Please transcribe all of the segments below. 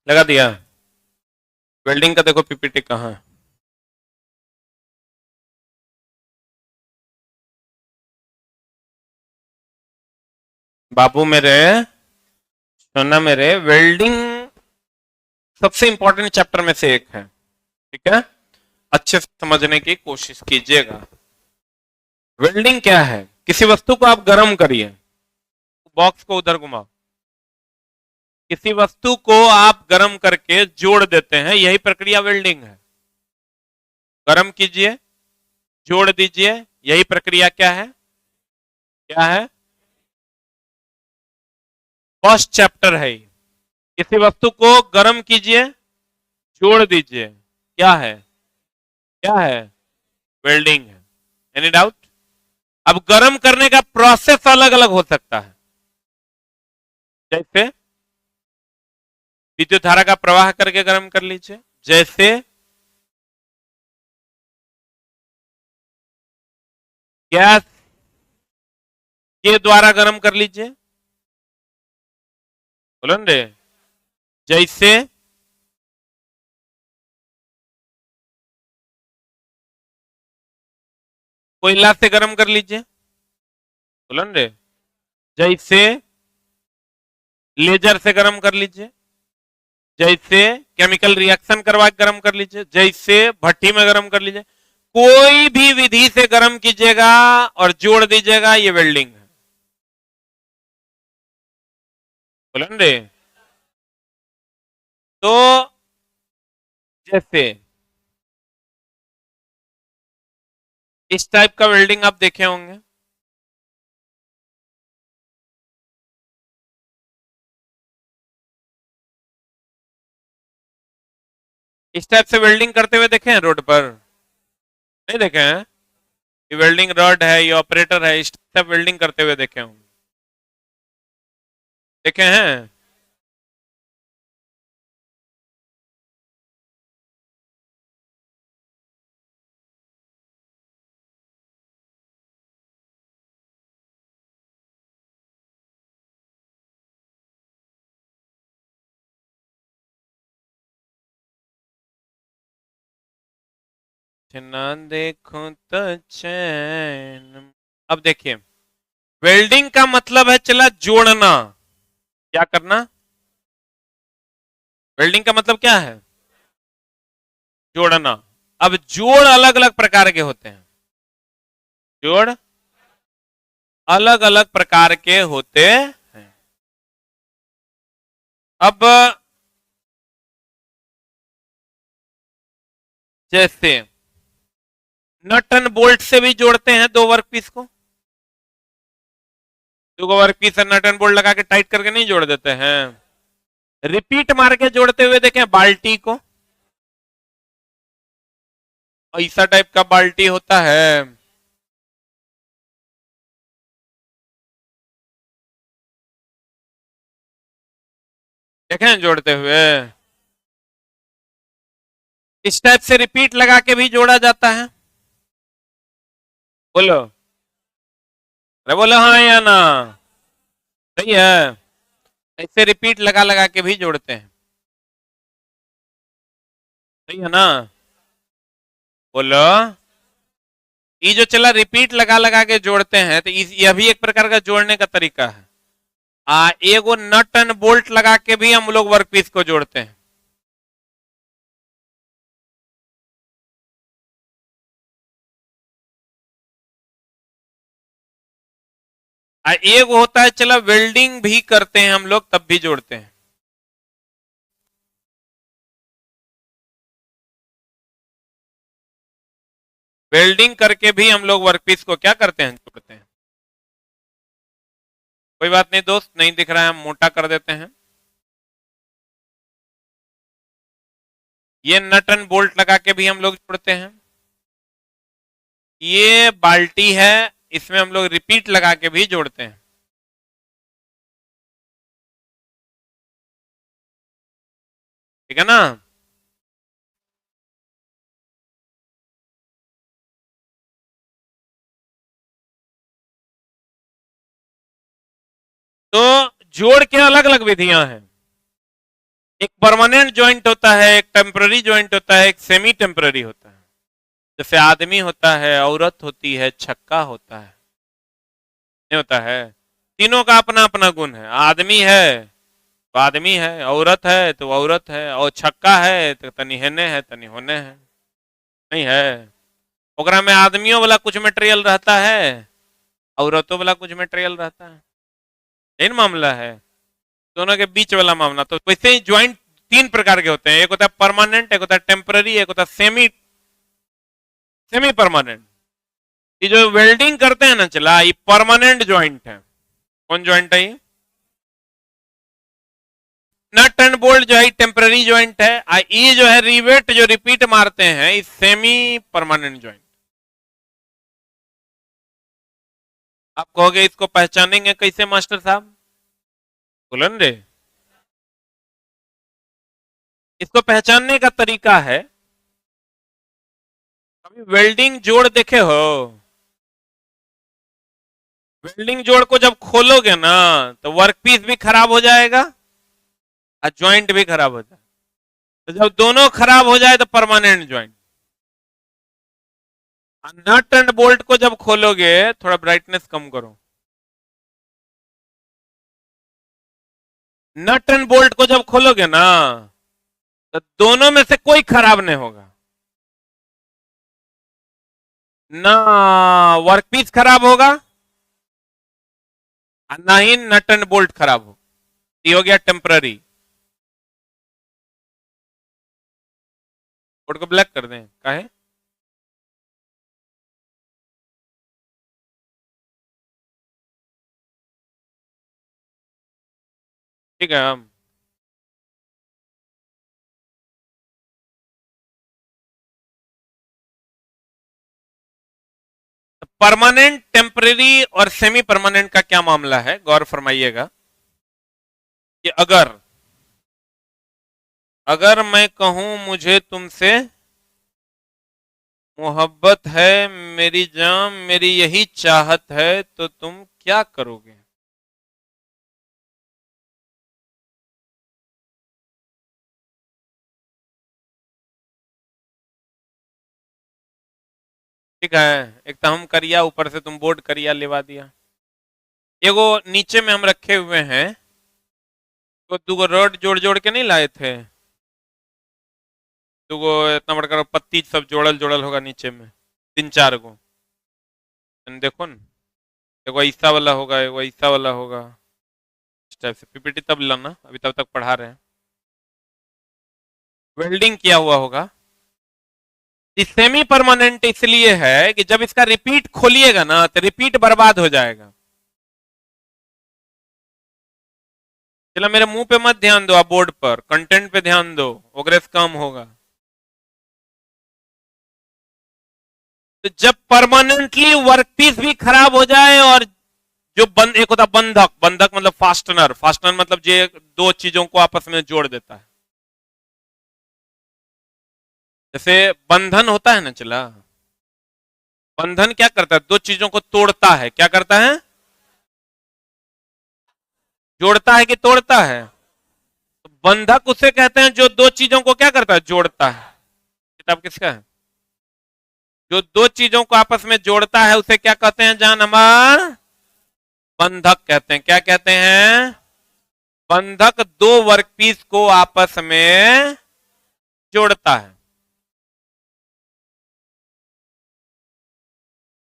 लगा दिया। वेल्डिंग का देखो पीपीटी कहाँ है। बाबू मेरे, सोना मेरे, वेल्डिंग सबसे इंपॉर्टेंट चैप्टर में से एक है। ठीक है, अच्छे से समझने की कोशिश कीजिएगा। वेल्डिंग क्या है? किसी वस्तु को आप गर्म करिए, बॉक्स को उधर घुमाओ, किसी वस्तु को आप गर्म करके जोड़ देते हैं, यही प्रक्रिया वेल्डिंग है। गर्म कीजिए, जोड़ दीजिए, यही प्रक्रिया क्या है? क्या है? फर्स्ट चैप्टर है ये। किसी वस्तु को गर्म कीजिए, जोड़ दीजिए, क्या है? क्या है? वेल्डिंग है। Any doubt? अब गर्म करने का प्रोसेस अलग अलग हो सकता है। जैसे विद्युत धारा का प्रवाह करके गर्म कर लीजिए, जैसे गैस के द्वारा गर्म कर लीजिए, बोलो रे, जैसे कोयला से गर्म कर लीजिए, बोलो रे, जैसे लेजर से गर्म कर लीजिए, जैसे केमिकल रिएक्शन करवा के गर्म कर लीजिए, जैसे भट्टी में गर्म कर लीजिए, कोई भी विधि से गर्म कीजिएगा और जोड़ दीजिएगा, ये वेल्डिंग है। बोलो रे, तो जैसे इस टाइप का वेल्डिंग आप देखे होंगे। इस टाइप से वेल्डिंग करते हुए देखे हैं रोड पर? नहीं देखे हैं? ये वेल्डिंग रॉड है, ये ऑपरेटर है, इस टाइप वेल्डिंग करते हुए देखे होंगे। देखे हैं? ना देखो तो चैन। अब देखिए, वेल्डिंग का मतलब है चला जोड़ना। क्या करना? वेल्डिंग का मतलब क्या है? जोड़ना। अब जोड़ अलग अलग प्रकार के होते हैं। जोड़ अलग अलग प्रकार के होते हैं। अब जैसे नट एंड बोल्ट से भी जोड़ते हैं दो वर्क पीस को। दो work piece nut and bolt लगा के टाइट करके नहीं जोड़ देते हैं। रिपीट मार के जोड़ते हुए देखें बाल्टी को, ऐसा टाइप का बाल्टी होता है। देखें जोड़ते हुए, इस टाइप से रिपीट लगा के भी जोड़ा जाता है। बोलो, अरे बोलो हाँ या ना? सही है। ऐसे रिपीट लगा लगा के भी जोड़ते हैं। सही है ना? बोलो, ये जो चला रिपीट लगा लगा के जोड़ते हैं, तो यह भी एक प्रकार का जोड़ने का तरीका है। एगो नट एंड बोल्ट लगा के भी हम लोग वर्कपीस को जोड़ते हैं। एक होता है चला वेल्डिंग भी करते हैं हम लोग, तब भी जोड़ते हैं। वेल्डिंग करके भी हम लोग वर्कपीस को क्या करते हैं? जोड़ते हैं। कोई बात नहीं दोस्त, नहीं दिख रहा है, हम मोटा कर देते हैं। ये नट एंड बोल्ट लगा के भी हम लोग जोड़ते हैं। ये बाल्टी है, इसमें हम लोग रिपीट लगा के भी जोड़ते हैं। ठीक है ना? तो जोड़ के अलग अलग विधियां हैं। एक परमानेंट ज्वाइंट होता है, एक टेम्पररी ज्वाइंट होता है, एक सेमी टेम्पररी होता है। जैसे आदमी होता है, औरत होती है, छक्का होता है, नहीं होता है। तीनों का अपना अपना गुण है। आदमी है तो आदमी है, औरत है तो औरत है, और छक्का है तो तनी हेने है तनी होने है, नहीं है। ओकरा में आदमियों वाला कुछ मटेरियल रहता है, औरतों वाला कुछ मटेरियल रहता है, यही ना मामला है, दोनों के बीच वाला मामला। तो वैसे ही ज्वाइंट तीन प्रकार के होते हैं, एक होता है परमानेंट, एक होता है टेम्पररी, एक होता है सेमी सेमी परमानेंट। ये जो वेल्डिंग करते हैं ना चला, ये परमानेंट ज्वाइंट है। कौन ज्वाइंट है ये? नट एंड बोल्ट जो है टेम्पररी ज्वाइंट है, ये जो है रिवेट जो रिपीट मारते हैं, ये सेमी परमानेंट ज्वाइंट। आप कहोगे इसको पहचानेंगे कैसे मास्टर साहब? बोलन रे। इसको पहचानने का तरीका है, कभी वेल्डिंग जोड़ देखे हो? वेल्डिंग जोड़ को जब खोलोगे ना तो वर्कपीस भी खराब हो जाएगा और ज्वाइंट भी खराब हो जाएगा। तो जब दोनों खराब हो जाए तो permanent joint. Nut and bolt को जब खोलोगे, थोड़ा ब्राइटनेस कम करो, नट एंड बोल्ट को जब खोलोगे ना तो दोनों में से कोई खराब नहीं होगा, ना वर्कपीस खराब होगा और ना ही नट एंड बोल्ट खराब हो। ये हो गया टेम्पररी। बोर्ड को ब्लैक कर दें काहे? ठीक है। हम परमानेंट, टेम्परेरी और सेमी परमानेंट का क्या मामला है, गौर फरमाइएगा कि अगर अगर मैं कहूं मुझे तुमसे मोहब्बत है मेरी जान, मेरी यही चाहत है, तो तुम क्या करोगे? ठीक है, एक तो हम करिया, ऊपर से तुम बोर्ड करिया लेवा दिया। एगो नीचे में हम रखे हुए हैं, तो दूगो रड जोड़ जोड़ के नहीं लाए थे, दूगो इतना बड़का पत्ती सब जोड़ल जोड़ल होगा नीचे में, तीन चार गो। देखो न, एगो ऐसा वाला होगा, एगो ऐसा वाला होगा, इस टाइप से। पीपीटी तब लाना, अभी तब तक पढ़ा रहे हैं। वेल्डिंग किया हुआ होगा। सेमी परमानेंट इसलिए है कि जब इसका रिपीट खोलिएगा ना तो रिपीट बर्बाद हो जाएगा। चलो मेरे मुंह पे मत ध्यान दो, आप बोर्ड पर कंटेंट पे ध्यान दो, प्रोग्रेस कम होगा। तो जब परमानेंटली वर्कपीस भी खराब हो जाए, और जो बंद, एक होता बंधक, बंधक मतलब फास्टनर, फास्टनर मतलब जो दो चीजों को आपस में जोड़ देता है। जैसे बंधन होता है ना चला, बंधन क्या करता है? दो चीजों को तोड़ता है। क्या करता है? जोड़ता है कि तोड़ता है? तो बंधक उसे कहते हैं जो दो चीजों को क्या करता है? जोड़ता है। किताब किसका है? जो दो चीजों को आपस में जोड़ता है उसे क्या कहते हैं जान हमार? बंधक कहते हैं। क्या कहते हैं? बंधक दो वर्कपीस को आपस में जोड़ता है।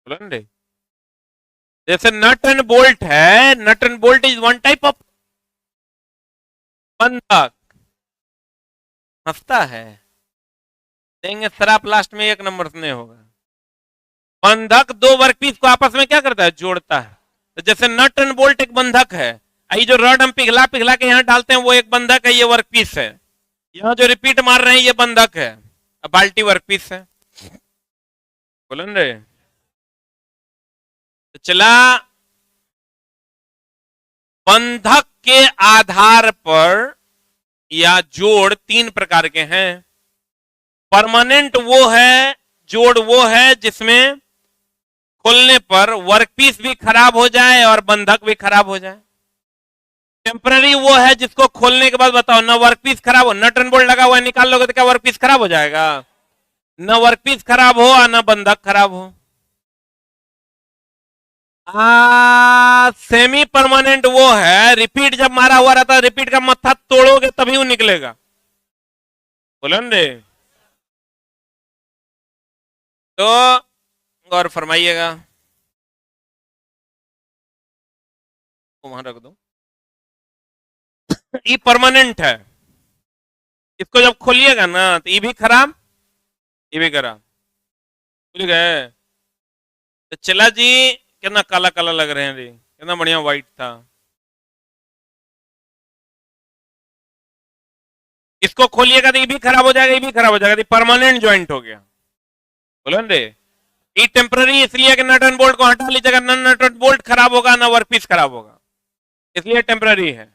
बोलो ना, जैसे नट एंड बोल्ट है, nut and bolt is one type of बंधक। हंसता है, देंगे शराब लास्ट में एक नंबर से नहीं होगा। बंधक दो वर्कपीस को आपस में क्या करता है? जोड़ता है। तो जैसे नट एंड बोल्ट एक बंधक है, ये जो रड हम पिघला पिघला के यहाँ डालते हैं वो एक बंधक है, ये वर्कपीस है। यहाँ जो रिपीट मार रहे हैं ये बंधक है, अब बाल्टी वर्कपीस है। बोलो ना रे। तो चला, बंधक के आधार पर या जोड़ तीन प्रकार के हैं। परमानेंट वो है, जोड़ वो है जिसमें खोलने पर वर्कपीस भी खराब हो जाए और बंधक भी खराब हो जाए। टेम्पररी वो है जिसको खोलने के बाद बताओ ना वर्कपीस खराब हो, नट एंड बोल्ट लगा हुआ है निकाल लोगे तो क्या वर्कपीस खराब हो जाएगा? ना वर्कपीस खराब हो और ना बंधक खराब हो। सेमी परमानेंट वो है, रिपीट जब मारा हुआ रहता है, रिपीट का मत्था तोड़ोगे तभी वो निकलेगा। बोलो रे, तो गौर फरमाइएगा। वहां रख दो। ये परमानेंट है, इसको जब खोलिएगा ना तो ये भी खराब, ये भी खराब। भूल गए? तो चला जी, कितना काला काला लग रहे हैं रे, कितना बढ़िया व्हाइट था। इसको खोलिएगा तो ये भी खराब हो जाएगा, ये भी खराब हो जाएगा, परमानेंट ज्वाइंट हो गया। बोलो रे, ये टेम्पररी इसलिए कि नट एंड बोल्ट को हटा लीजिएगा, ना नट एंड बोल्ट खराब होगा ना वर्कपीस खराब होगा, इसलिए टेम्पररी है।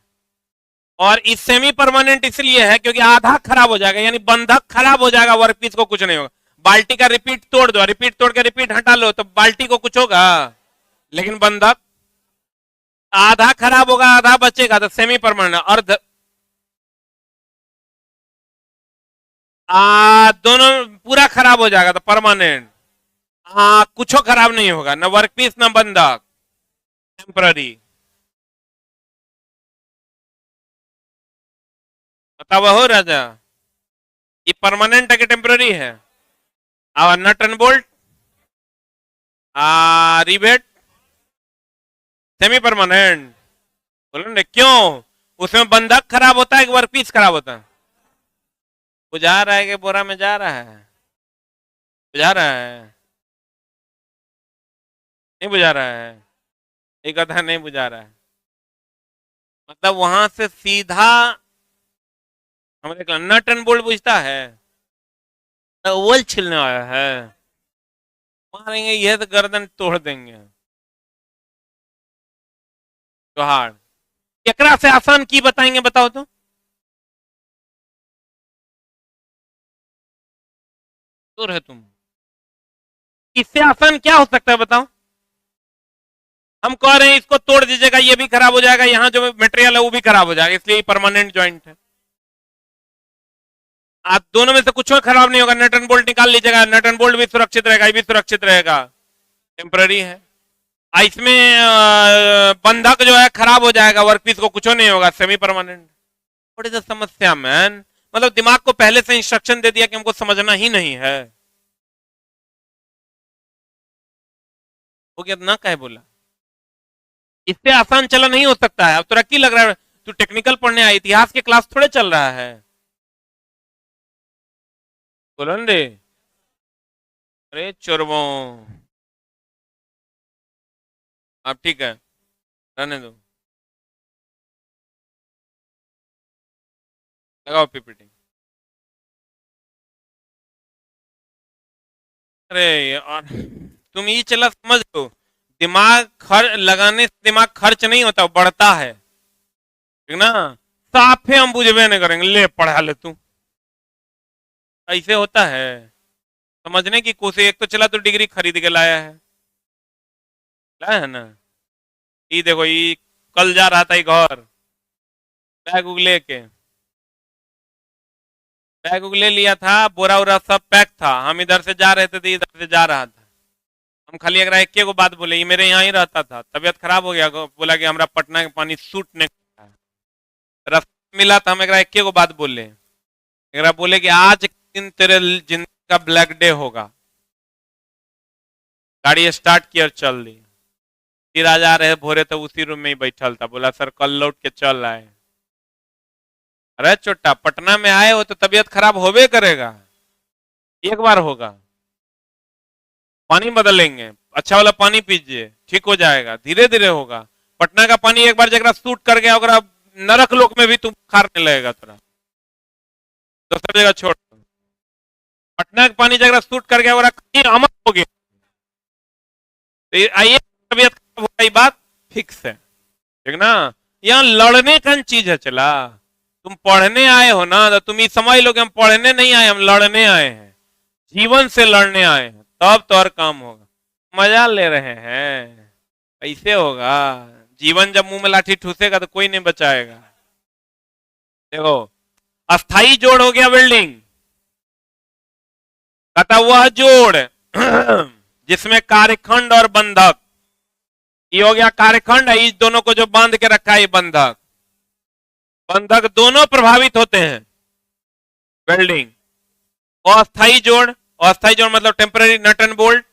और इस सेमी परमानेंट इसलिए है क्योंकि आधा खराब हो जाएगा, यानी बंधक खराब हो जाएगा, वर्कपीस को कुछ नहीं होगा। बाल्टी का रिपीट तोड़ दो, रिपीट तोड़ के रिपीट हटा लो तो बाल्टी को कुछ होगा, लेकिन बंधक आधा खराब होगा आधा बचेगा, तो सेमी परमानेंट। और दोनों पूरा खराब हो जाएगा तो परमानेंट। कुछ खराब नहीं होगा, ना वर्कपीस ना बंधक, टेम्पररी। बताओ हो राजा, ये परमानेंट है कि टेम्पररी है? और nut and bolt rivet semi permanent. बोलो ना क्यों? उसमें बंधक खराब होता है कि वर्कपीस खराब होता है? बुझा रहा है कि बोरा में जा रहा है? बुझा रहा है? नहीं बुझा रहा है? एक कथा नहीं बुझा रहा है, मतलब वहां से सीधा हमारे नट एंड बोल्ट बुझता है, तो ओल छिलने आया है, मारेंगे ये तो गर्दन तोड़ देंगे। जोहार, एकरा से आसान की बताएंगे, बताओ तो। दूर है तुम, इससे आसान क्या हो सकता है बताओ? हम कह रहे हैं इसको तोड़ दीजिएगा, ये भी खराब हो जाएगा, यहाँ जो मटेरियल है वो भी खराब हो जाएगा, इसलिए परमानेंट ज्वाइंट है। आप दोनों में से कुछ खराब नहीं होगा, नट एंड बोल्ट निकाल लीजिएगा, नट एंड बोल्ट भी सुरक्षित रहेगा, ये भी सुरक्षित रहेगा, टेम्पररी है। इसमें बंधक जो है खराब हो जाएगा, वर्कपीस को कुछ नहीं होगा, सेमी परमानेंट। थोड़ी सी समस्या मैन, मतलब दिमाग को पहले से इंस्ट्रक्शन दे दिया कि हमको समझना ही नहीं है। वो क्या ना कहे बोला, इससे आसान चला नहीं हो सकता है। अब तो रक्की लग रहा है तू टेक्निकल पढ़ने आया, इतिहास के क्लास थोड़े चल रहा है। बोलो रे, अरे चोरबो, अब ठीक है, रहने दो, लगाओ पीपीटी। अरे यार, तुम ये चला समझ लो, दिमाग खर्च लगाने से दिमाग खर्च नहीं होता, बढ़ता है, ठीक ना? साफे हम बुझबे नहीं करेंगे, ले पढ़ा ले तू, ऐसे होता है। समझने की कोशिश, एक तो चला तू डिग्री खरीद के लाया है, लाया है ना? ये देखो, ये कल जा रहा था ये घर, बैग उग लेके, बैग उग ले लिया था, बोरा उरा सब पैक था, हम इधर से जा रहे थे तो इधर से जा रहा था। हम खाली अगर एक को बात बोले, ये मेरे यहाँ ही रहता था, तबियत खराब हो गया, बोला कि हमारा पटना के पानी सूट नहीं करता है। रास्ते मिला था, हम एक को बात बोले, एक बोले कि आज के दिन तेरे जिंदगी का ब्लैक डे होगा। गाड़ी स्टार्ट किया और चल दी, फिर आज आ रहे भोरे तो उसी रूम में ही बैठल था, बोला सर कल लौट के चल आए। अरे छोटा, पटना में आए हो तो तबीयत खराब होबे करेगा, एक बार होगा, पानी बदलेंगे, अच्छा वाला पानी पीजिए, ठीक हो जाएगा, धीरे धीरे होगा। पटना का पानी एक बार जगह सूट कर गया, अगर नरक लोक में भी तुम खारने लगेगा थोड़ा, दूसरी जगह छोड़। पटना का पानी जगह सूट कर गया, कहीं अमर हो गया, तो आइए तबीयत खराब होगा, ये बात फिक्स है, ठीक ना? यहाँ लड़ने का चीज है, चला तुम पढ़ने आए हो ना, तो तुम ये समझ लो कि हम पढ़ने नहीं आए, हम लड़ने आए हैं, जीवन से लड़ने आए हैं, तब तो और काम होगा। मजा ले रहे हैं, ऐसे होगा, जीवन जब मुंह में लाठी ठूसेगा तो कोई नहीं बचाएगा। देखो, अस्थाई जोड़ हो गया वेल्डिंग, कहता वह जोड़ जिसमें कार्यखंड और बंधक, ये हो गया कार्यखंड है, इस दोनों को जो बांध के रखा है ये बंधक, बंधक दोनों प्रभावित होते हैं वेल्डिंग। अस्थाई जोड़, अस्थाई जोड़ मतलब टेम्पररी नट एंड बोल्ट,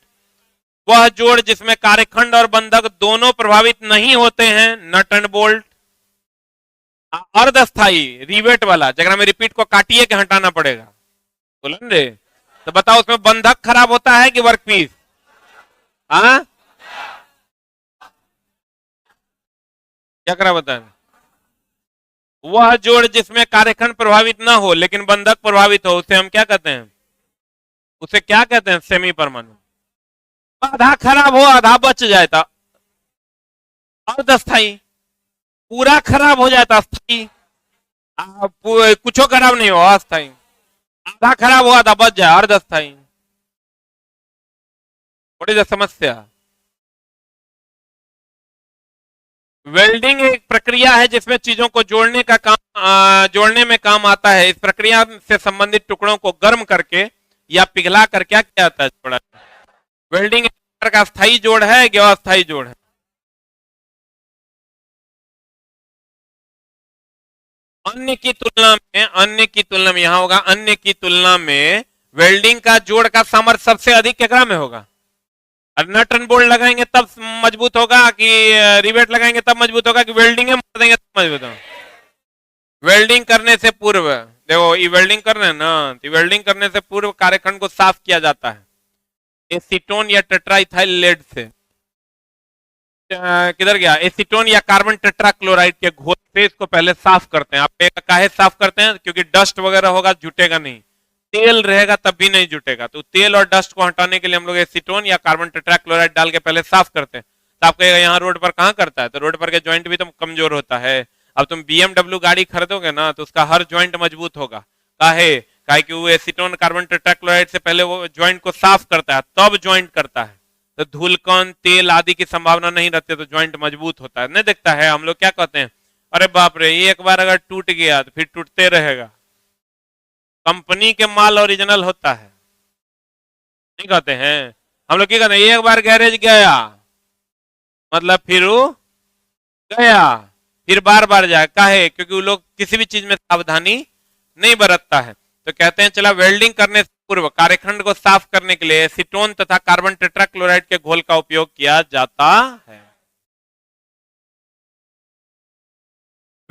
वह जोड़ जिसमें कार्यखंड और बंधक दोनों प्रभावित नहीं होते हैं, नट एंड बोल्ट। अर्धस्थाई रिवेट वाला, जगह में रिपीट को काटिए के हटाना पड़ेगा, बोलन रे, तो बताओ उसमें बंधक खराब होता है कि वर्कपीस? हाँ, क्या खराब होता है? वह जोड़ जिसमें कार्यखंड प्रभावित ना हो लेकिन बंधक प्रभावित हो, उसे हम क्या कहते हैं? उसे क्या कहते हैं? सेमी परमाणु। आधा खराब हो आधा बच जाए तो अर्धस्थाई, पूरा खराब हो जाता अस्थाई, कुछ खराब नहीं हो अस्थाई, आधा खराब हो आधा बच जाए अर्धस्थाई। व्हाट इज द समस्या? वेल्डिंग एक प्रक्रिया है जिसमें चीजों को जोड़ने का काम जोड़ने में काम आता है। इस प्रक्रिया से संबंधित टुकड़ों को गर्म करके या पिघला कर क्या किया जाता है? जोड़ा। वेल्डिंग एक प्रकार का स्थायी जोड़ है कि अस्थायी जोड़ है? अन्य की तुलना में यहां होगा, अन्य की तुलना में वेल्डिंग का जोड़ का सामर्थ्य सबसे अधिक केकरा में होगा? और नट एंड बोल्ट लगाएंगे तब मजबूत होगा कि रिवेट लगाएंगे तब मजबूत होगा कि वेल्डिंग मार देंगे तब मजबूत होगा? वेल्डिंग करने से पूर्व, देखो ये वेल्डिंग कर रहे हैं ना, तो वेल्डिंग करने से पूर्व कार्यखंड को साफ किया जाता है एसीटोन या टेट्राइथाइल लेड से। किधर गया? एसीटोन या कार्बन टेट्राक्लोराइड के घोल से इसको पहले साफ करते हैं। आप काहे साफ करते हैं? क्योंकि डस्ट वगैरह होगा जुटेगा नहीं, तेल रहेगा तब भी नहीं जुटेगा, तो तेल और डस्ट को हटाने के लिए हम लोग एसीटोन या कार्बन टेट्राक्लोराइड डाल के पहले साफ करते हैं। तो आप कहेगा यहाँ रोड पर कहाँ करता है? तो रोड पर के ज्वाइंट भी तो कमजोर होता है। अब तुम BMW गाड़ी खरीदोगे ना तो उसका हर ज्वाइंट मजबूत होगा, काहे कि वो एसीटोन कार्बन टेट्राक्लोराइड से पहले वो ज्वाइंट को साफ करता है तब ज्वाइंट करता है, तो धूलकण तेल आदि की संभावना नहीं रहती, तो ज्वाइंट मजबूत होता है। नहीं देखता है, हम लोग क्या कहते हैं, अरे बाप रे एक बार अगर टूट गया तो फिर टूटते रहेगा। कंपनी के माल ओरिजिनल होता है, नहीं कहते हैं हम लोग? क्या कहते हैं? एक बार गैरेज गया मतलब फिर वो गया, फिर बार बार जाए, काहे? क्योंकि वो लोग किसी भी चीज में सावधानी नहीं बरतता है। तो कहते हैं चला वेल्डिंग करने से पूर्व कार्यखंड को साफ करने के लिए एसीटोन तथा कार्बन टेट्राक्लोराइड के घोल का उपयोग किया जाता है।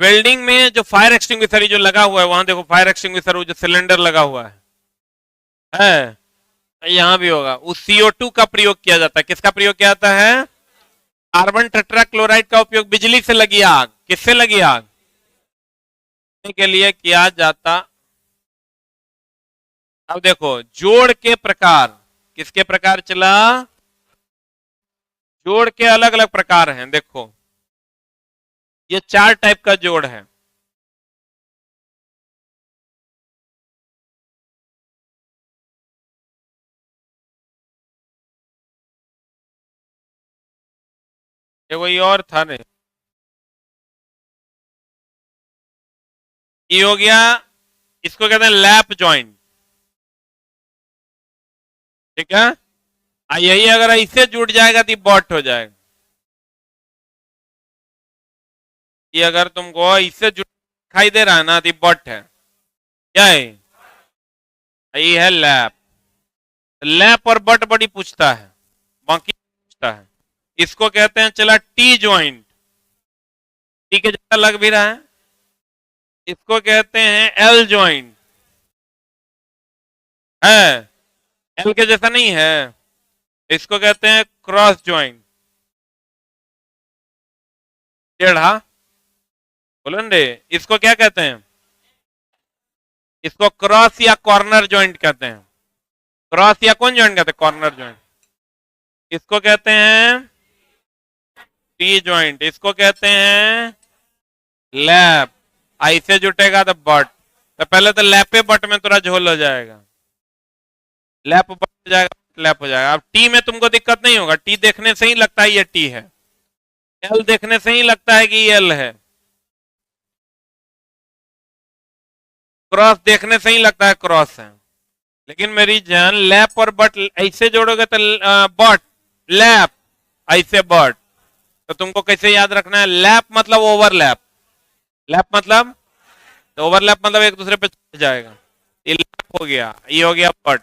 वेल्डिंग में जो फायर एक्सटिंग्विशर जो लगा हुआ है, वहां देखो फायर एक्सटिंग्विशर वो जो सिलेंडर लगा हुआ है यहां भी होगा, उस CO2 का प्रयोग किया जाता है। किसका प्रयोग किया जाता है? कार्बन टेट्राक्लोराइड का उपयोग बिजली से लगी आग, किससे लगी आग के लिए किया जाता। अब देखो जोड़ के प्रकार, किसके प्रकार चला? जोड़ के अलग अलग प्रकार हैं। देखो ये 4 टाइप का जोड़ है। ये कोई और था नहीं, ये हो गया, इसको कहते हैं लैप जॉइंट, ठीक है? यही अगर इससे जुड़ जाएगा तो बॉट हो जाएगा। ये अगर तुमको इससे जुड़ दिखाई दे रहा है ना तो बॉट है, क्या है? ये है लैप। लैप और बट बड़ी पूछता है, बाकी पूछता है। इसको कहते हैं चला टी ज्वाइंट, टी के जैसा लग भी रहा है। इसको कहते हैं एल ज्वाइंट, है एल के जैसा नहीं है। इसको कहते हैं क्रॉस ज्वाइंट, टेढ़ा, बोलो रे। इसको क्या कहते हैं? इसको क्रॉस या कॉर्नर ज्वाइंट कहते हैं। क्रॉस या कौन ज्वाइंट कहते हैं? Corner joint. इसको कहते हैं टी ज्वाइंट, इसको कहते हैं लैप। ऐसे जुटेगा तो बट, तो पहले तो लैपे बट में थोड़ा झोल हो जाएगा, लैप बट हो जाएगा, लैप हो जाएगा। अब टी में तुमको दिक्कत नहीं होगा, टी देखने से ही लगता है ये टी है, एल देखने से ही लगता है कि एल है, क्रॉस देखने से ही लगता है क्रॉस है। लेकिन मेरी जान लैप और बट ऐसे जोड़ोगे तो बट, लैप, ऐसे बट, तो तुमको कैसे याद रखना है? लैप मतलब ओवरलैप, लैप मतलब, तो ओवरलैप मतलब एक दूसरे पे चढ़ जाएगा, ये लैप हो गया, ये हो गया बट।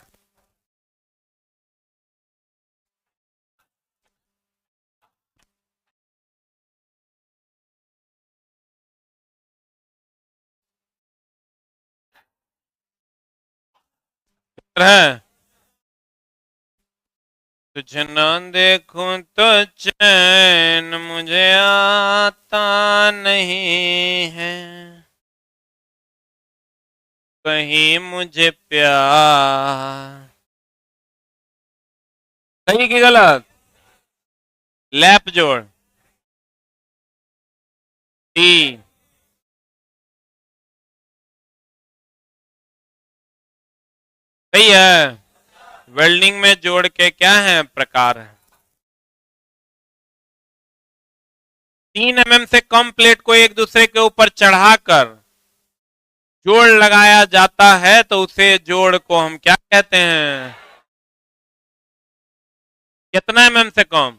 है तुझे ना देखूं तो चैन मुझे आता नहीं है, कहीं मुझे प्यार, सही की गलत? लैप जोड़, टी, सही है। वेल्डिंग में जोड़ के क्या है प्रकार है? 3 mm से कम प्लेट को एक दूसरे के ऊपर चढ़ाकर जोड़ लगाया जाता है तो उसे जोड़ को हम क्या कहते हैं? कितना mm से कम?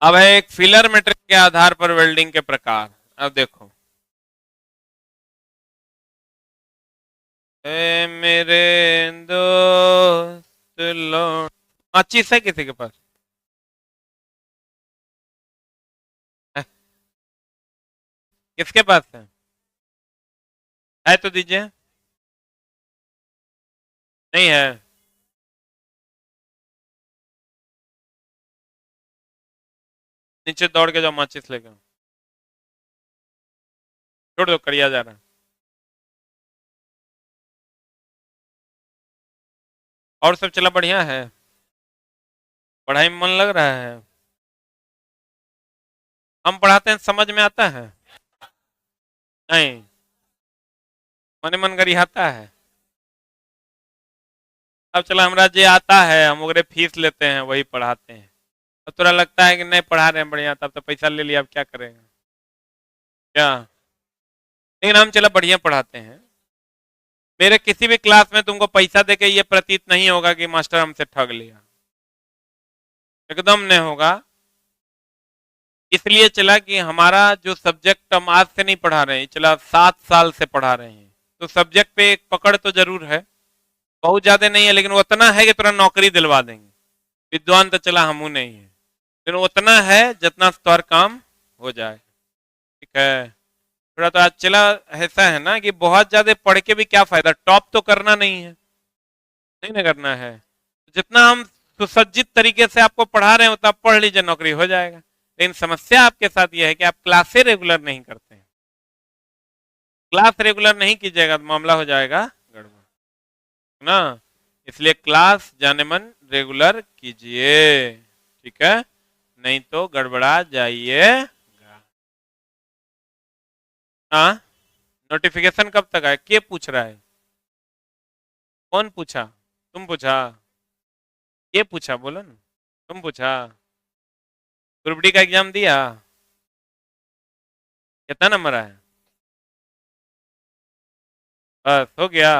अब है एक फिलर मेटेरियल के आधार पर वेल्डिंग के प्रकार। अब देखो, ए मेरे दोस्त लौट, माचिस है किसी के पास? है? किसके पास है तो दीजिए। नहीं है? नीचे दौड़ के जाओ, माचिस लेके आओ। छोड़ दो, करिया जा रहा है। और सब चला बढ़िया है? पढ़ाई में मन लग रहा है? हम पढ़ाते हैं समझ में आता है? नहीं, मन मन गरियाता है। अब चला, हमरा जे आता है हम ओकरे फीस लेते हैं, वही पढ़ाते हैं। अब थोड़ा लगता है कि नहीं पढ़ा रहे हैं बढ़िया, तब तो पैसा ले लिया, अब क्या करेंगे? क्या? लेकिन हम चला बढ़िया पढ़ाते हैं। मेरे किसी भी क्लास में तुमको पैसा देके ये प्रतीत नहीं होगा कि मास्टर हमसे ठग लिया, एकदम नहीं होगा। इसलिए चला कि हमारा जो सब्जेक्ट हम आज से नहीं पढ़ा रहे हैं, चला 7 साल से पढ़ा रहे हैं, तो सब्जेक्ट पे एक पकड़ तो जरूर है, बहुत ज्यादा नहीं है लेकिन उतना है कि तुरंत नौकरी दिलवा देंगे। विद्वान तो चला हमू नहीं है, लेकिन उतना है जितना तुम्हारा काम हो जाए। ठीक है? थोड़ा तो आज चला ऐसा है ना कि बहुत ज्यादा पढ़ के भी क्या फायदा, टॉप तो करना नहीं है, नहीं ना करना है। जितना हम सुसज्जित तरीके से आपको पढ़ा रहे हैं उतना पढ़ लीजिए, नौकरी हो जाएगा। लेकिन समस्या आपके साथ यह है कि आप क्लासे रेगुलर नहीं करते हैं। क्लास रेगुलर नहीं कीजिएगा तो मामला हो जाएगा गड़बड़, ना। इसलिए क्लास जाने मन रेगुलर कीजिए, ठीक है? नहीं तो गड़बड़ा जाइए। हाँ, नोटिफिकेशन कब तक आए? के पूछ रहा है? कौन पूछा? तुम पूछा? ये पूछा, बोलो ना। तुम पूछा? ग्रुप डी का एग्जाम दिया? कितना नंबर आया? बस हो गया?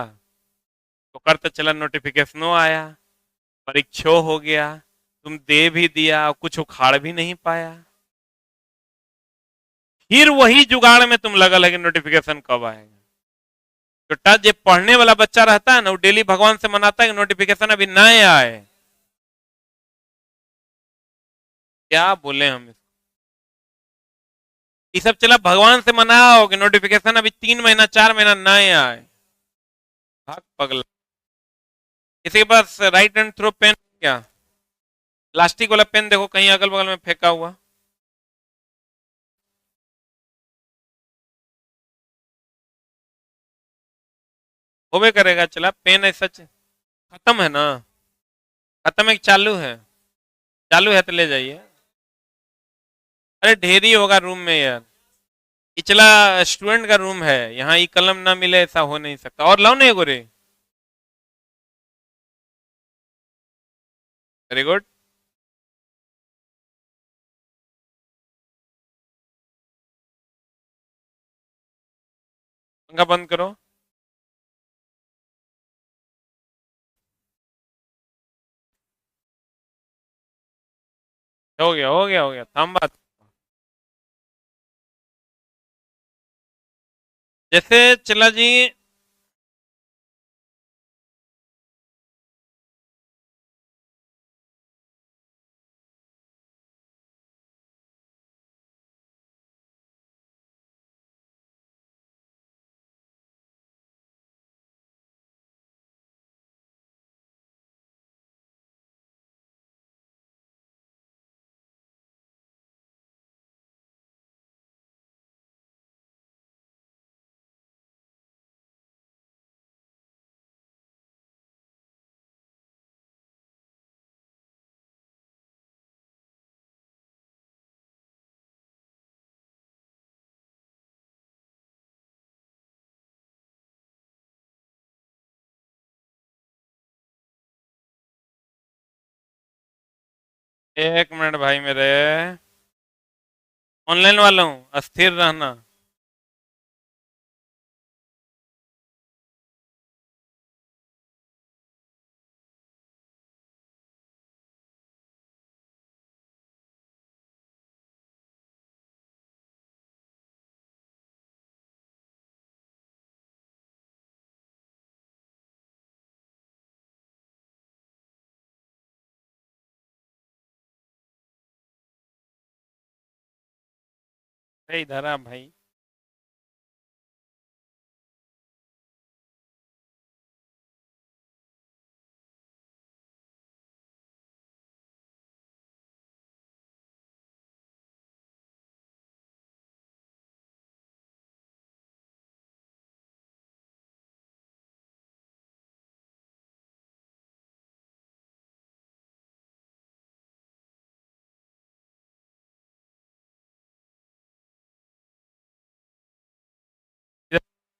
तो करते चला, नोटिफिकेशनो आया, परीक्षो हो गया, तुम दे भी दिया और कुछ उखाड़ भी नहीं पाया, फिर वही जुगाड़ में तुम लगल है कि नोटिफिकेशन कब आएगा। बेटा, जो पढ़ने वाला बच्चा रहता है ना, वो डेली भगवान से मनाता है कि नोटिफिकेशन अभी ना आए। क्या बोले हम इसको? ये सब चला भगवान से मनाओ कि नोटिफिकेशन अभी 3 महीना 4 महीना ना आए। भाग पगला। किसी के पास राइट एंड थ्रो पेन क्या? प्लास्टिक वाला पेन देखो कहीं अगल बगल में फेंका हुआ। होबे करेगा, चला पेन ऐसा खत्म है ना? खत्म है कि चालू है? चालू है तो ले जाइए। अरे ढेर ही होगा रूम में यार, इचला स्टूडेंट का रूम है, यहाँ ई कलम ना मिले ऐसा हो नहीं सकता। और लाओ नहीं गोरे। Very good. पंखा बंद करो। हो गया हो गया हो गया, थाम बात। जैसे चला जी, एक मिनट भाई मेरे, ऑनलाइन वाला हूँ, अस्थिर रहना। भाई इधर आ भाई।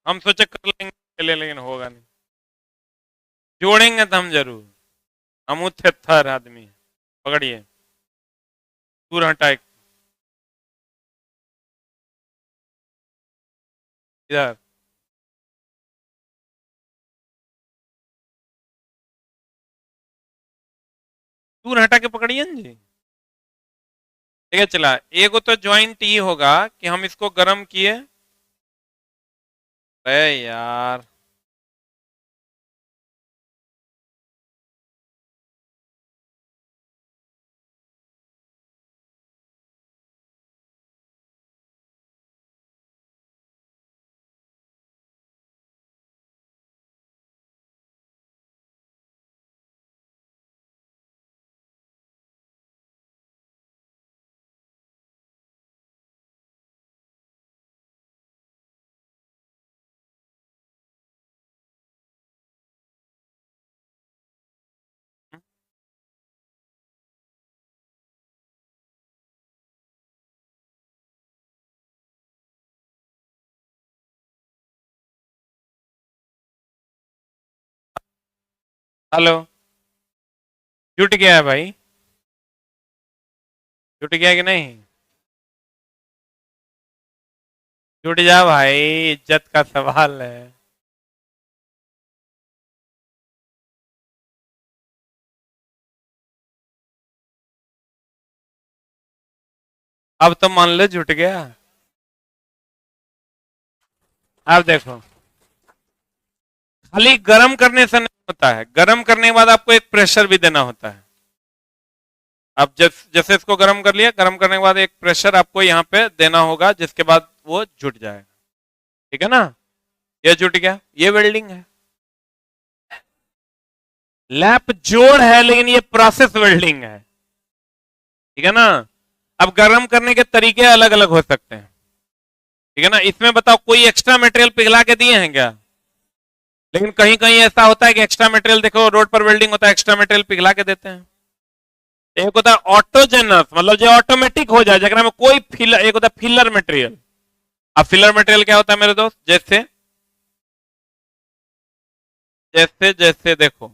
हम सोचे कर लेंगे पहले, लेकिन होगा नहीं। जोड़ेंगे तो हम जरूर। हम थे थर आदमी। पकड़िए, दूर हटा एक। इधर दूर हटा के पकड़िए ना जी। ठीक है चला, एगो तो ज्वाइंट ये होगा कि हम इसको गर्म किए। अरे यार, हेलो। जुट गया है भाई, जुट गया कि नहीं? जुट जा भाई, इज्जत का सवाल है। अब तो मान लो जुट गया। अब देखो, खाली गर्म करने से नहीं होता है, गर्म करने के बाद आपको एक प्रेशर भी देना होता है। अब जैसे इसको गर्म कर लिया, गर्म करने के बाद एक प्रेशर आपको यहाँ पे देना होगा, जिसके बाद वो जुट जाएगा। ठीक है ना? ये जुट गया, ये वेल्डिंग है। लैप जोड़ है, लेकिन ये प्रोसेस वेल्डिंग है। ठीक है ना? अब गर्म करने के तरीके अलग अलग हो सकते हैं। ठीक है ना? इसमें बताओ, कोई एक्स्ट्रा मटेरियल पिघला के दिए हैं क्या? लेकिन कहीं कहीं ऐसा होता है कि एक्स्ट्रा मटेरियल, देखो रोड पर वेल्डिंग होता है, एक्स्ट्रा मटेरियल पिघला के देते हैं। एक होता है ऑटोजेनस, मतलब जो ऑटोमेटिक हो जाए, जगह में कोई फिलर, एक होता है फिलर मटेरियल। अब फिलर मटेरियल क्या होता है मेरे दोस्त? जैसे जैसे जैसे देखो,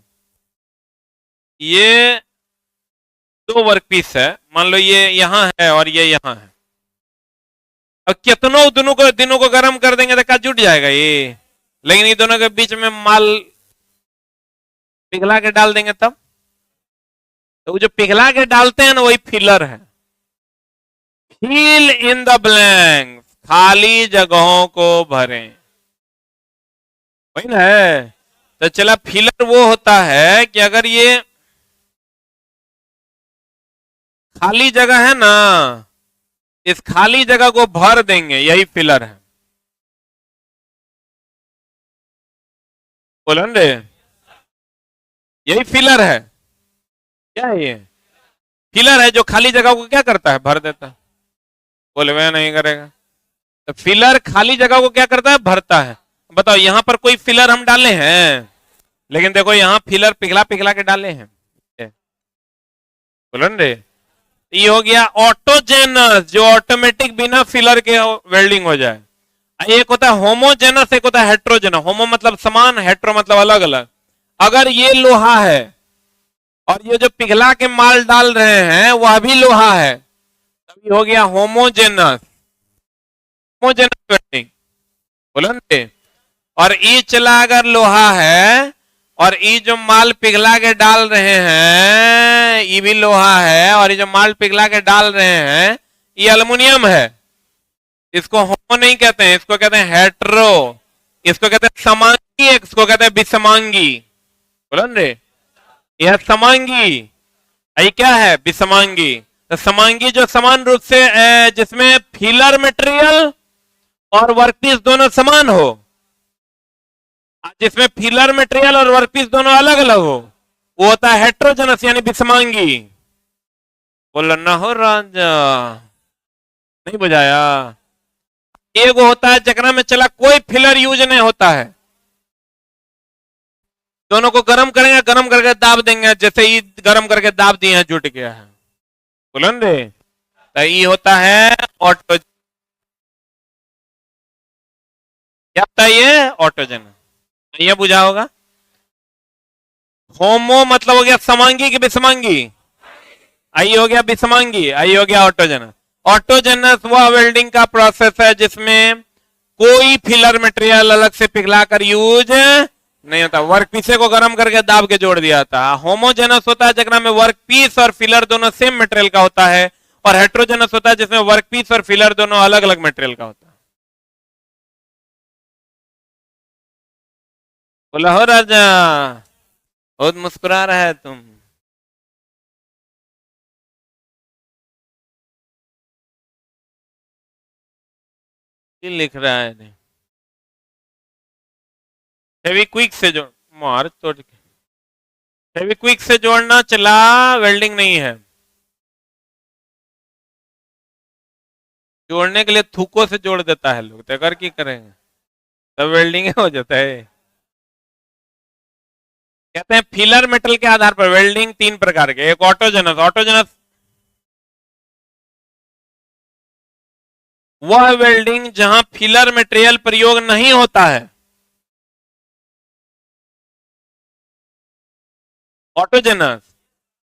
ये दो वर्क पीस है, मान लो ये यहां है और ये यहां है। अब कितनों दिनों को गर्म कर देंगे तो क्या जुट जाएगा ये, लेकिन ये दोनों के बीच में माल पिघला के डाल देंगे तब, तो वो जो पिघला के डालते हैं ना वही फिलर है। फिल इन द ब्लैंक, खाली जगहों को भरें, वही ना है। तो चला फिलर वो होता है कि अगर ये खाली जगह है ना, इस खाली जगह को भर देंगे, यही फिलर है। बोलन रे, यही फिलर है। क्या है ये? फिलर है जो खाली जगह को क्या करता है, भर देता है। बोले वह नहीं करेगा। तो फिलर खाली जगह को क्या करता है, भरता है। बताओ यहां पर कोई फिलर हम डाले हैं, लेकिन देखो यहां फिलर पिघला पिघला के डाले हैं। बोलन रे, ये हो गया ऑटोजेनस, जो ऑटोमेटिक बिना फिलर के वेल्डिंग हो जाए। एक होता है होमोजेनस, एक होता है हेट्रोजेनस। होमो मतलब समान, हेट्रो मतलब अलग अलग। अगर ये लोहा है और ये जो पिघला के माल डाल रहे हैं वह भी लोहा है, तभी हो गया होमोजेनस, होमोजेनस वेल्डिंग। बोलन, और ई चला अगर लोहा है और ई जो माल पिघला के डाल रहे हैं ये भी लोहा है, और ये जो माल पिघला के डाल रहे हैं ये एल्युमिनियम है। इसको होमो नहीं कहते हैं, इसको कहते हैं हेट्रो, इसको कहते हैं समांगी, इसको कहते हैं विषमांगी। बोलन रे, यह समांगी, ये क्या है, विषमांगी। तो समांगी जो समान रूप से जिसमें फिलर मटेरियल और वर्कपीस दोनों समान हो, जिसमें फिलर मटेरियल और वर्कपीस दोनों अलग अलग हो, वो होता है हेट्रोजेनस यानी विषमांगी। बोला ना हो राजा, नहीं बुझाया। एक होता है जकरा में चला कोई फिलर यूज नहीं होता है, दोनों को गरम करेंगे, गरम करके दाब देंगे, जैसे ही गरम करके दाब दिए हैं जुट गया है। बोलन रे, तो ये होता है ऑटो, क्या होता है ये, ऑटोजन। ये बुझा होगा। होमो मतलब हो गया समांगी की विषमांगी, आई हो गया विषमांगी, आई हो गया ऑटोजेनस। ऑटोजेनस वह वेल्डिंग का प्रोसेस है जिसमें कोई फिलर मटेरियल अलग से पिघलाकर यूज नहीं होता, वर्क पीसे को गर्म करके दाब के जोड़ दिया था। होमोजेनस होता है जगह में वर्क पीस और फिलर दोनों सेम मटेरियल का होता है, और हेट्रोजेनस होता है जिसमें वर्क पीस और फिलर दोनों अलग अलग मटेरियल का होता है। बोला हो राजा, बहुत मुस्कुरा रहा है तुम। लिख रहा है फेविक्विक से जोड़, मार तोड़ के फेविक्विक से जोड़ना चला, वेल्डिंग नहीं है। जोड़ने के लिए थूकों से जोड़ देता है लोग, तो अगर की करेंगे तब वेल्डिंग हो जाता है। कहते हैं फिलर मेटल के आधार पर वेल्डिंग तीन प्रकार के, एक ऑटोजेनस, ऑटोजेनस वह वेल्डिंग जहां फिलर मटेरियल प्रयोग नहीं होता है। ऑटोजेनस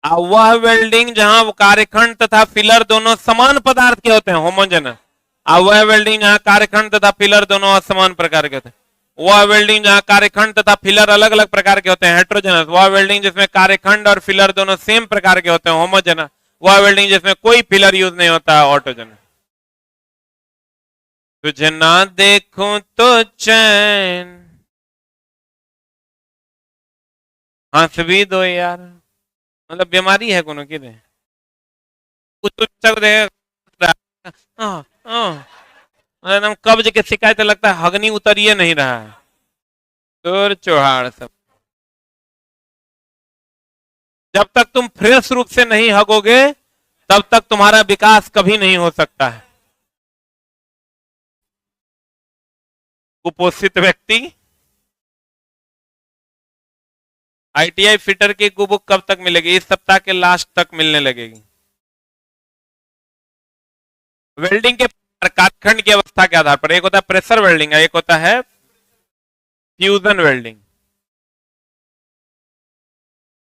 वह वेल्डिंग जहां कार्यखंड तथा फिलर दोनों समान पदार्थ के होते हैं। होमोजेनस वह वेल्डिंग जहां कार्यखंड तथा फिलर दोनों असमान प्रकार के होते हैं। वह वेल्डिंग जहां कार्यखंड तथा फिलर अलग अलग प्रकार के होते हैं। हेट्रोजेनस वह वेल्डिंग जिसमें कार्यखंड और फिलर दोनों सेम प्रकार के होते हैं। होमोजेनस वह वेल्डिंग जिसमें कोई फिलर यूज नहीं होता है। ऑटोजेनस तुझे ना देखूं तो चैन, हंस भी दो यार, मतलब बीमारी है कोनो की कुछ तो एकदम कब्ज के शिकायत लगता है, हगनी उतरिए नहीं रहा है। चोर चौहाड़ सब, जब तक तुम फ्रेश रूप से नहीं हगोगे तब तक तुम्हारा विकास कभी नहीं हो सकता है। कुपोषित व्यक्ति, आईटीआई फिटर की बुक कब तक मिलेगी? इस सप्ताह के लास्ट तक मिलने लगेगी। वेल्डिंग के काटखंड की अवस्था के आधार पर एक होता है प्रेशर वेल्डिंग, एक होता है फ्यूजन वेल्डिंग।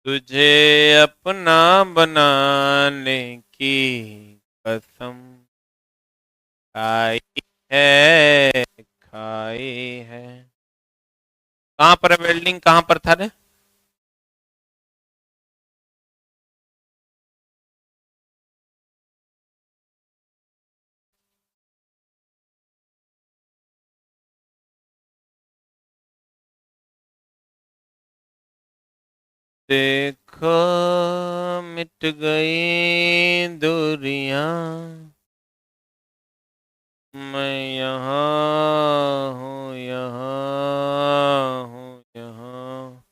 तुझे अपना बनाने की कसम, खाई है, खाई है। कहां पर है वेल्डिंग, कहां पर था रे? देखो मिट गई दूरियां, मैं यहाँ हूँ, यहाँ हूँ, यहाँ।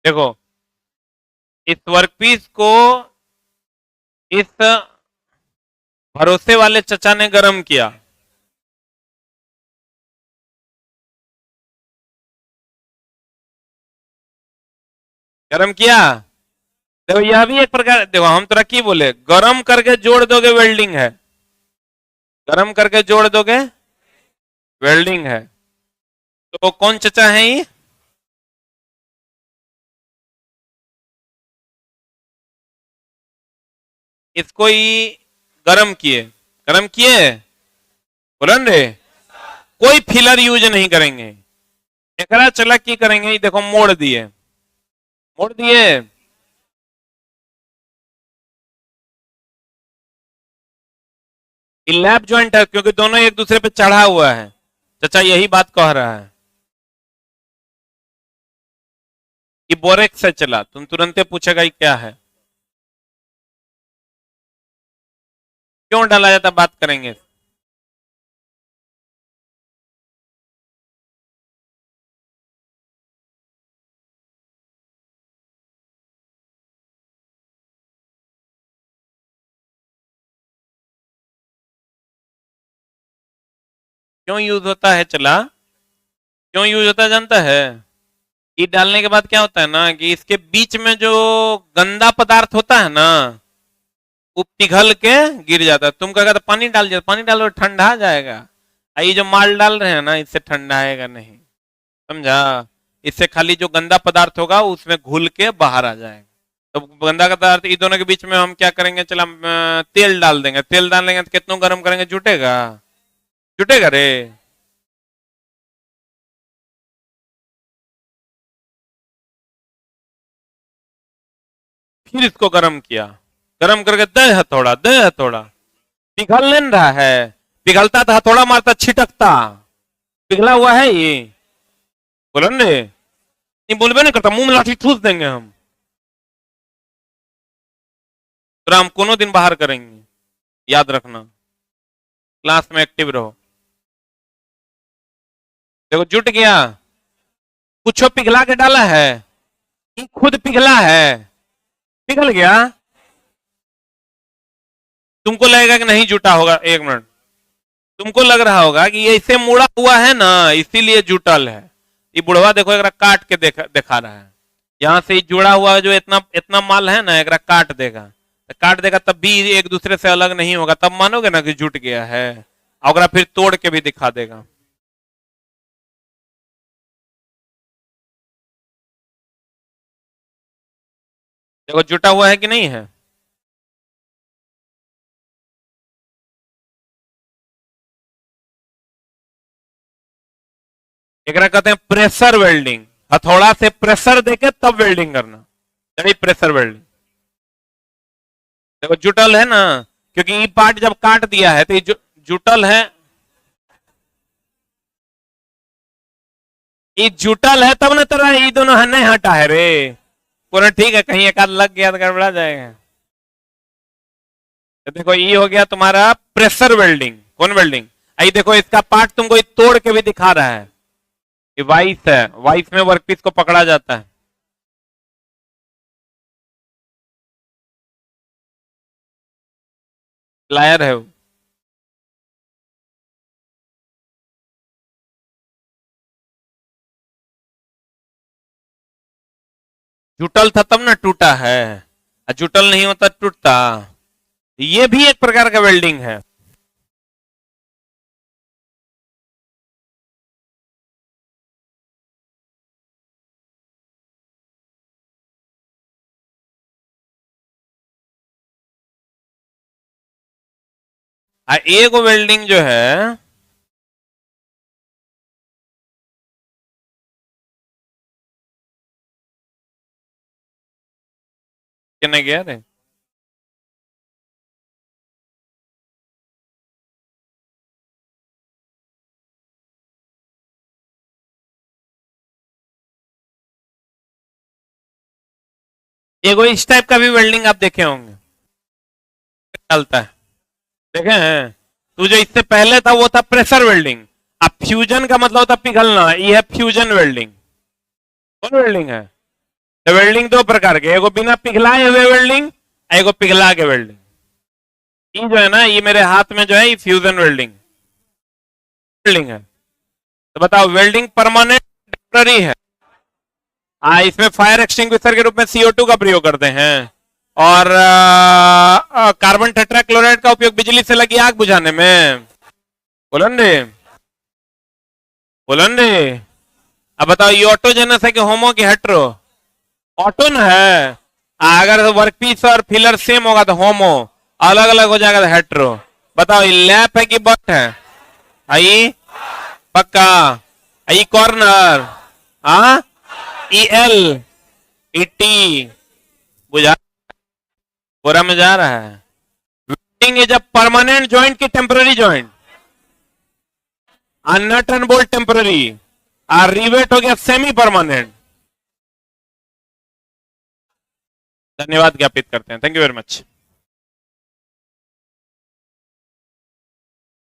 देखो इस वर्कपीस को इस भरोसे वाले चचा ने गरम किया। गरम किया। देखो यह भी एक प्रकार, देखो हम तो रखी बोले गरम करके जोड़ दोगे वेल्डिंग है, गरम करके जोड़ दोगे वेल्डिंग है। तो कौन चचा है ये? इसको ही गरम किए, गरम किए बोलन रे, कोई फिलर यूज नहीं करेंगे। एकरा चला की करेंगे, देखो मोड़ दिए, मोड़ दिए। लैप ज्वाइंट है क्योंकि दोनों एक दूसरे पे चढ़ा हुआ है। चाचा यही बात कह रहा है कि बोरेक्स से चला, तुम तुरंत पूछेगा ये क्या है, क्यों डाला जाता, बात करेंगे। क्यों यूज होता है चला, क्यों यूज होता है जानता है? ये डालने के बाद क्या होता है ना कि इसके बीच में जो गंदा पदार्थ होता है ना वो पिघल के गिर जाता है। तुम कहेगा तो पानी डाल दिया, पानी डालो ठंडा जाएगा। ये जो माल डाल रहे हैं ना इससे ठंडा आएगा नहीं, समझा? इससे खाली जो गंदा पदार्थ होगा उसमें घुल के बाहर आ जाएगा। तो गंदा पदार्थ इन दोनों के बीच में हम क्या करेंगे, चला तेल डाल देंगे, तेल डालेंगे तो कितना गर्म करेंगे, जुटेगा, जुटेगा रे। फिर इसको गर्म किया, गर्म करके दे हथौड़ा, दे हथौड़ा, पिघल नहीं रहा है, पिघलता था हथौड़ा मारता छिटकता, पिघला हुआ है ये, बोलो ने, नहीं बोलबे नहीं करता, मुंह में लाठी ठूस देंगे हम, तो हम कोनो दिन बाहर करेंगे, याद रखना, क्लास में एक्टिव रहो। देखो जुट गया, कुछ पिघला के डाला है, खुद पिघला है, पिघल गया। तुमको लगेगा कि नहीं जुटा होगा, एक मिनट, तुमको लग रहा होगा कि ये इसे मुड़ा हुआ है ना इसीलिए जुटल है। ये बुढ़वा देखो एक काट के दिखा रहा है, यहाँ से जुड़ा हुआ जो इतना इतना माल है ना एक काट देगा, तो काट देगा तब भी एक दूसरे से अलग नहीं होगा, तब मानोगे ना कि जुट गया है, और फिर तोड़ के भी दिखा देगा। देखो जुटा हुआ है कि नहीं है। एक कहते हैं प्रेशर वेल्डिंग, हथौड़ा से प्रेशर देके तब वेल्डिंग करना, यानी प्रेशर वेल्डिंग। देखो जुटल है ना, क्योंकि ये पार्ट जब काट दिया है तो ये जुटल है, ये जुटल है तब ना तेरा ये दोनों है नहीं हटा है रे, पूरा ठीक है, कहीं एक आध लग गया तो गड़बड़ा जाएगा। तो देखो ये हो गया तुम्हारा प्रेशर वेल्डिंग, कौन वेल्डिंग, आई देखो इसका पार्ट तुमको तोड़ के भी दिखा रहा है, ये वाइस है, वाइस में वर्कपीस को पकड़ा जाता है। प्लायर है वो, जुटल था तब ना टूटा है, जुटल नहीं होता टूटता, ये भी एक प्रकार का वेल्डिंग है। एक वेल्डिंग जो है कहने गया रे, एगो इस टाइप का भी वेल्डिंग आप देखे होंगे, चलता है, देखे हैं? तो जो इससे पहले था वो था प्रेशर वेल्डिंग। अब फ्यूजन का मतलब होता पिघलना, ये है फ्यूजन वेल्डिंग। कौन वेल्डिंग है? तो वेल्डिंग दो प्रकार के, एगो बिना पिघलाए हुए वेल्डिंग, एगो पिघला के वेल्डिंग। ये जो है ना, ये मेरे हाथ में जो है ये फ्यूजन वेल्डिंग वेल्डिंग है। तो बताओ वेल्डिंग परमानेंट टेम्पररी है? इसमें फायर एक्सटिंग्विशर के रूप में CO2 का प्रयोग करते हैं और कार्बन टेट्राक्लोराइड का उपयोग बिजली से लगी आग बुझाने में। बोलन रे, बोलन रे। अब बताओ ये ऑटोजेनस है कि होमो की हेट्रो? ऑटो न है। अगर वर्कपीस और फिलर सेम होगा तो होमो, अलग अलग हो जाएगा तो हेट्रो। बताओ ये लैप है कि बट है? आई पक्का। आई कॉर्नर, हाँ EL ET बुझा, पूरा में जा रहा है। Welding is a permanent joint की temporary joint? Nut and bolt temporary, rivet हो गया सेमी परमानेंट। धन्यवाद ज्ञापित करते हैं, थैंक यू वेरी मच।